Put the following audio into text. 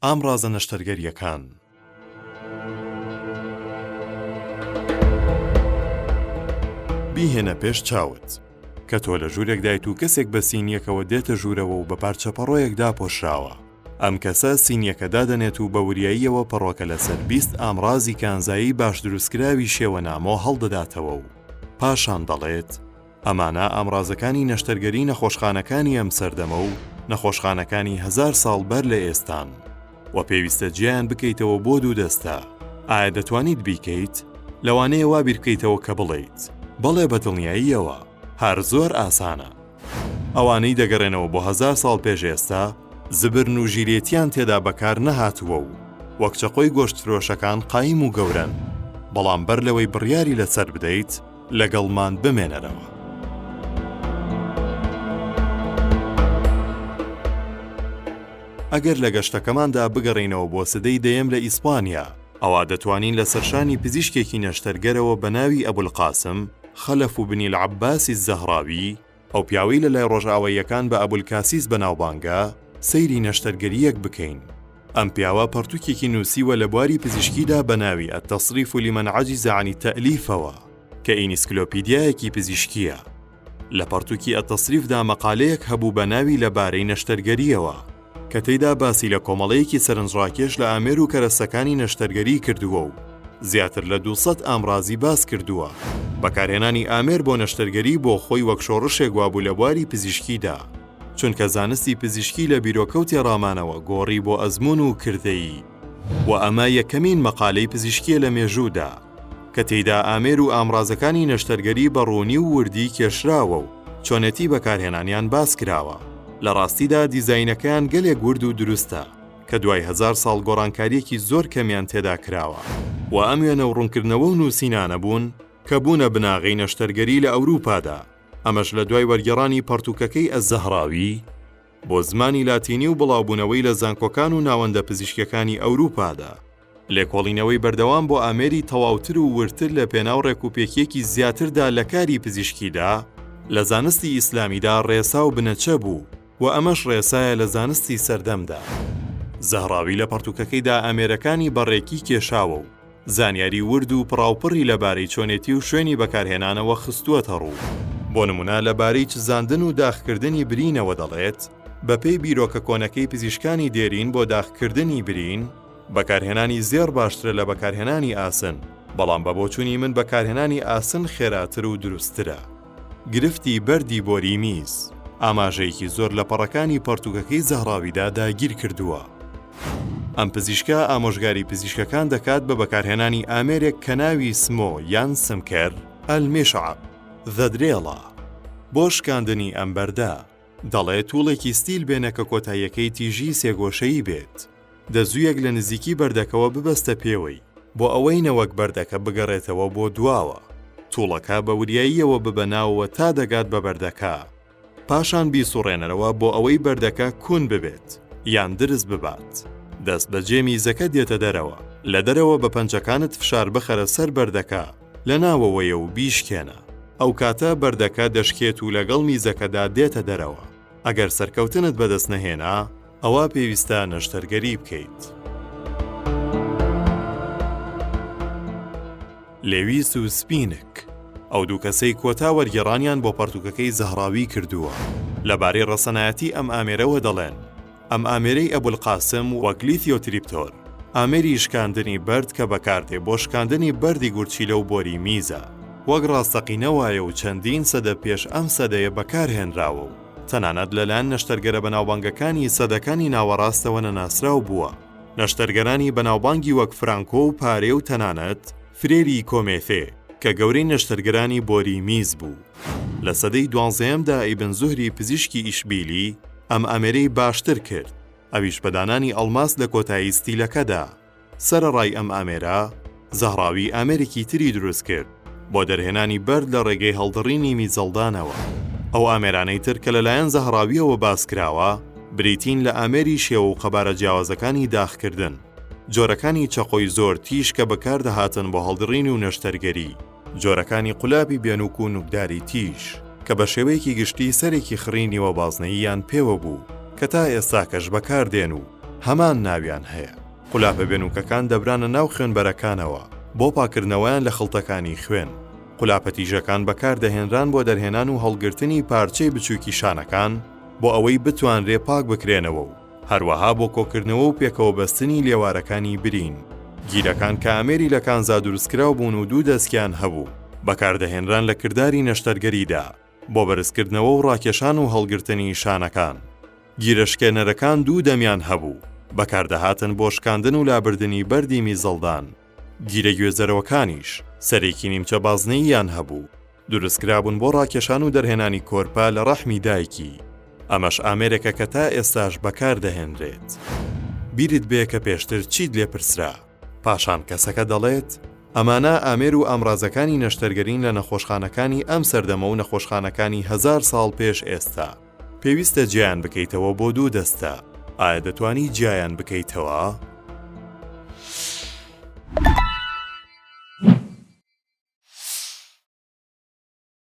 ئامڕازە نەشتەرگەریەکان. بیهێنە پێش چاوت کە تۆ لە ژوورێک دایت و کەسێک بە سینیەکەوە دێتە ژوورەوە و بە پارچە پەڕۆیەکدا پۆشراوە. ئەم کەسە سینیەکە دادەنێت و بە وریاییەوە پەڕۆکە لەسەر 20 ئامڕازی کانزایی باش دروستکراوی شێوەنامۆ هەڵدەداتەوە و پاشان دەڵێت ئەمانە ئامڕازەکانی نەشتەرگەری نەخۆشخانەکانی ئەم سەردەمە و نەخۆشخانەکانی 1000 ساڵ بەر لە ئێستان و پێویستە گیان بکەیتەوە بۆ دوو دەستە. ئایا دەتوانیت بیکەیت؟ لەوانەیە وا بیر بکەیتەوە کە بڵێیت بەڵێ بە دڵنیاییەوە هەر زۆر ئاسانە. ئەوانەی دەگەڕێنەوە بۆ 1000 ساڵ پێش ئێستا زبرن و ژیرێتیان تێدا بەکار نەهاتووە و وەک چەقۆی گۆشت فرۆشەکان قایم و گەورن، بەڵام بەر لەوەی بڕیاری لەسەر بدەیت لەگەڵمان بمێنەرەوە. ئەگەر لە گەشتەکەماندا بگەڕینەوە بۆ سدەی دەیەم لە ئیسپانیا، ئەوا دەتوانین لە سەرشانی پزیشکێکی نەشتەرگەرەوە بە ناوی ئەبولقاسم خەلەف بن العەباسی الزەهراوی، ئەو پیاوەی لەلای ڕۆژئاواییەکان بە ئەبولکاسیس بەناوبانگە، سەیری نەشتەرگەریەک بکەین. ئەم پیاوە پەرتووکێکی نووسیوە لە بواری پزیشکیدا بە ناوی التەصریف لمن عجز عن التەئلیفەوە کە ئینسکلۆپیدیایەکی پزیشکیە. لە پەرتووکی التەصریفدا مەقالەیەک هەبوو بە ناوی لەبارەی نەشتەرگەریەوە کە تێیدا باسی لە کۆمەڵەیەکی سەرنجڕاکێش لە ئامێر و کەرەستەکانی نەشتەرگەری کردووە و زیاتر لە 200 ئامڕازی باس کردووە. بەکارهێنانی ئامێر بۆ نەشتەرگەری بۆ خۆی وەک شۆڕشێک وابوو لە بواری پزیشکیدا، چونکە زانستی پزیشکی لە بیرۆکەوتی ڕامانەوە گۆڕی بۆ ئەزمون و کردەیی. و ئەمە یەکەمین مەقالەی پزیشکیە لە مێژوودا کە تێیدا ئامێر و ئامڕازەکانی نەشتەرگەری بە ڕوونی و وردی کێشراوە و چۆنەتی بەکارهێنانیان باس کراوە. لە ڕاستیدا دیزاینەکەیان گەلێک ورد و دروستە کە دوای 1000 ساڵ گۆڕانکاریەکی زۆر کەمیان تێدا کراوە و ئەم وێنە و ڕوونکردنەوە و نووسینانە بوون کە بوونە بناغی نەشتەرگەری لە ئەوروپادا. ئەمەش لە دوای وەرگێڕانی پەرتووکەکەی ئەزەهراوی بۆ زمانی لاتینی و بڵاوبوونەوەی لە زانکۆکان و ناوەندە پزیشکەکانی ئەوروپادا. لێکۆڵینەوەی بەردەوام بۆ ئامێری تەواوتر و ورتر لە پێناو ڕێکوپێکیەکی زیاتردا لە کاری پزیشکیدا لە زانستی ئیسلامیدا ڕێسا و بنەچە بوو و ئەمەش ڕێسایە لە زانستی سەردەمدا. زەهراوی لە پەرتووکەکەیدا ئامێرەکانی بەڕێکی کێشاوە و زانیاری ورد و پڕاوپڕی لەبارەی چۆنێتی و شوێنی بەکارهێنانەوە خستووەتە ڕوو. بۆ نمونە لەبارەی چزاندن و داخکردنی برینەوە دەڵێت بەپێی بیرۆکە کۆنەکەی پزیشکانی دێرین بۆ داخکردنی برین بەکارهێنانی زێر باشترە لە بەکارهێنانی ئاسن، بەڵام بە بۆچوونی من بەکارهێنانی ئاسن خێراتر و دروسترە. گرفتی بەردی بۆری میز ئاماژەیەکی زۆر لە پەڕەکانی پەرتووکەکەی زەهراویدا داگیر کردووە. ئەم پزیشکە ئامۆژگاری پزیشکەکان دەکات بە بەکارهێنانی ئامێرێک کە ناوی سمۆ یان سمکەر ئەلمێشعب دەدرێڵە بۆ شکاندنی ئەم بەردە. دەڵێت تووڵێکی ستیل بێنە کە کۆتاییەکەی تیژی سێگۆشەیی بێت. دەزوویەک لە نزیکی بەردەکەوە ببەستە پێوەی بۆ ئەوەی نەوەک بەردەکە بگەڕێتەوە بۆ دواوە. تووڵەکە بە وریاییەوە ببەناوەوە تا دەگات بە بەردەکە. پاشان بیسوڕێنەرەوە بۆ ئەوەی بەردەکە کوون ببێت یان درز ببات. دەست بە جێ میزەکە دێتە دەرەوە. لە دەرەوە بە پەنجەکانت فشار بخەرە سەر بەردەکە، لە ناوەوەیە و بیشکێنە. ئەو کاتە بەردەکە دەشکێت و لەگەڵ میزەکەدا دێتە دەرەوە. ئەگەر سەرکەوتنت بەدەست نەهێنا، ئەوە پێویستە نەشتەرگەری بکەیت. لێویس و سپینک ئەو دوو کەسەی کۆتا وەرگێڕانیان بۆ پەرتووکەکەی زەهراوی کردووە. لەبارەی ڕەسەنایەتی ئەم ئامێرەوە دەڵێن ئەم ئامێرەی ئەبولقاسم وەک لیتیۆتریپتۆر ئامێری شکاندنی بەرد کە بەکاردێ بۆ شکاندنی بەردی گورچیلە و بۆری میزە، وەک ڕاستەقینەوەیە و چەندین سەدە پێش ئەم سەدەیە بەکارهێنراوە و تەنانەت لەلایەن نەشتەرگەرە بەناوبانگەکانی سەدەکانی ناوەڕاستەوە نەناسراو بووە. نەشتەرگەرانی بەناوبانگی وەک فرانکۆ و پارێ و تەنانەت فرێری کۆمێفێ کە گەورەی نەشتەرگەرانی بۆری میز بوو. لە سەدەی 12دا ئیبن زوهری پزیشکی ئیشبیلی ئەم ئامێرەی باشتر کرد، ئەویش بەدانانی ئەڵماس لە کۆتایی ستیلەکەدا. سەرەڕای ئەم ئامێرە زەهراوی ئامێرێکی تری دروست کرد بۆ دەرهێنانی بەرد لە ڕێگەی هەڵدڕینی میزەڵدانەوە. ئەو ئامێرانەی تر کە لەلایەن زەهراویەوە باسکراوە بریتین لە ئامێری شێوە و قەبارە جیاوازەکانی داخکردن، جۆرەکانی چەقۆی زۆر تیژ کە بەکاردەهاتن بۆ هەڵدڕین و نەشتەرگەری، جۆرەکانی قولابی بێنووک و نوکداری تیژ کە بە شێوەیەکی گشتی سەرێکی خڕینیوە بازنەییان پێوە بوو کە تا ئێستا کەش بەکاردێن و هەمان ناویان هەیە. قولاپە بێنووکەکان دەبرانە ناو خوێنبەرەکانەوە بۆ پاکردنەوەیان لە خڵتەکانی خوێن. قولاپە تیژەکان بەکاردەهێنران بۆ دەرهێنان و هەڵگرتنی پارچەی بچووکی شانەکان بۆ ئەوەی بتوانرێ پاک بکرێنەوە و هەروەها بۆ کۆکردنەوە و پێکەوە بەستنی لێوارەکانی برین. گیرەکان کە ئامێری لە کانزا دروستکراو بوون و دوو دەستکیان هەبوو بەکاردەهێنران لە کردداری نەشتەرگەریدا بۆ بەرزکردنەوە و ڕاکێشان و هەڵگرتنی شانەکان. گیرەشکێنەرەکان دوو دەمیان هەبوو بەکاردەهاتن بۆ شکاندن و لابردنی بەردی میزەڵدان. گیرە گوێزەرەوەکانیش سەرێکی نیمچە بازنەییان هەبوو دروستکرابوون بۆ ڕاکێشان و دەرهێنانی کۆرپا لە ڕەحمی دایکی. ئەمەش ئامێرێکە کە تا ئێستاش بەکاردەهێنرێت. بیرت بێ کە پێشتر چیت لێپرسرا پاشان کەسەکە دەڵێت ئەمانە ئامێر و ئامڕازەکانی نەشتەرگەرین لە نەخۆشخانەکانی ئەم سەردەمە و نەخۆشخانەکانی 1000 ساڵ پێش ئێستا. پێویستە گیان بکەیتەوە بۆ دوو دەستە. ئایا دەتوانی گیان بکەیتەوە؟